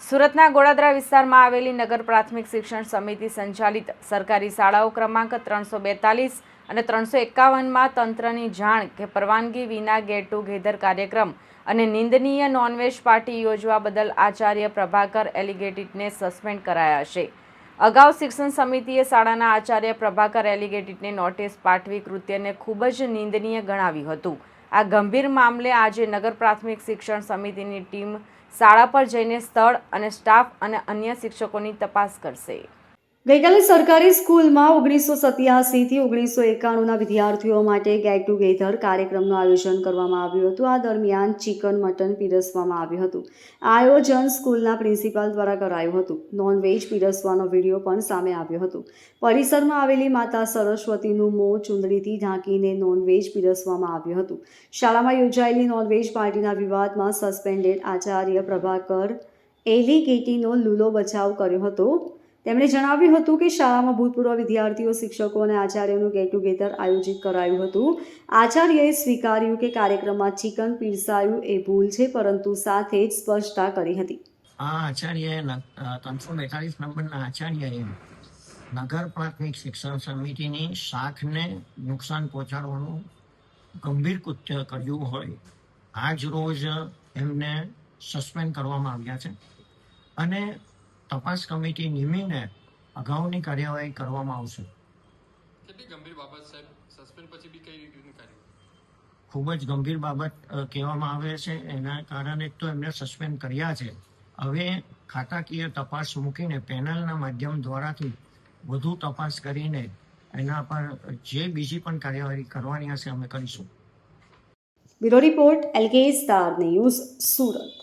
સુરતના ગોળાદરા વિસ્તારમાં આવેલી નગર પ્રાથમિક શિક્ષણ સમિતિ સંચાલિત સરકારી શાળાઓ ક્રમાંક 342 અને 351માં તંત્રની જાણ કે પરવાનગી વિના ગેટ ટુગેધર કાર્યક્રમ અને નિંદનીય નોનવેજ પાર્ટી યોજવા બદલ આચાર્ય પ્રભાકર એલિગેટિટને સસ્પેન્ડ કરાયા છે. અગાઉ શિક્ષણ સમિતિએ શાળાના આચાર્ય પ્રભાકર એલિગેટિટને નોટિસ પાઠવી કૃત્યને ખૂબ જ નિંદનીય ગણાવ્યું હતું. આ ગંભીર મામલે આજે નગર પ્રાથમિક શિક્ષણ સમિતિની ટીમ શાળા પર જઈને સ્થળ અને સ્ટાફ અને અન્ય શિક્ષકોની તપાસ કરશે. ગઈકાલે સરકારી સ્કૂલમાં 1987 થી 1991ના વિદ્યાર્થીઓ માટે ગેટ ટુગેધર કાર્યક્રમનું આયોજન કરવામાં આવ્યું હતું. આ દરમિયાન ચિકન મટન પીરસવામાં આવ્યું હતું. આ આયોજન સ્કૂલના પ્રિન્સિપાલ દ્વારા કરાયું હતું. નોનવેજ પીરસવાનો વિડીયો પણ સામે આવ્યો હતો. પરિસરમાં આવેલી માતા સરસ્વતીનું મોં ચૂંદડીથી ઢાંકીને નોનવેજ પીરસવામાં આવ્યું હતું. શાળામાં યોજાયેલી નોનવેજ પાર્ટીના વિવાદમાં સસ્પેન્ડેડ આચાર્ય પ્રભાકર એલિગેટિનો લૂલો બચાવ કર્યો હતો. તેમણે જણાવ્યું હતું કે શાળામાં ભૂતપૂર્વ વિદ્યાર્થીઓ, શિક્ષકો અને આચાર્યોનું ગેટ ટુગેધર આયોજિત કરાયું હતું. આચાર્યએ સ્વીકાર્યું કે કાર્યક્રમમાં ચિકન પીરસાયું એ ભૂલ છે, પરંતુ સાથે જ સ્પષ્ટતા કરી હતી. આ આચાર્યએ 342 નંબરના આચાર્યએ નગર પ્રાથમિક શિક્ષણ સમિતિની શાખને નુકસાન પહોંચાડવાનું ગંભીર કૃત્ય કર્યું હોય આજ રોજ એમને સસ્પેન્ડ કરવામાં આવ્યા છે અને તપાસ કમિટી નિમીને અગાઉની કાર્યવાહી કરવામાં આવશે. કેટલી ગંભીર બાબત સાહેબ? સસ્પેન્ડ પછી બી કઈ રીતની કાર્યવાહી? ખૂબ જ ગંભીર બાબત કહેવામાં આવે છે. એના કારણે તો એમને સસ્પેન્ડ કર્યા છે. હવે ખાતાકીય તપાસ મૂકીને પેનલના માધ્યમ દ્વારાથી વધુ તપાસ કરીને એના પર જે બીજી પણ કાર્યવાહી કરવાની હશે અમે કરીશું. Bureau report, LK star news, Surat.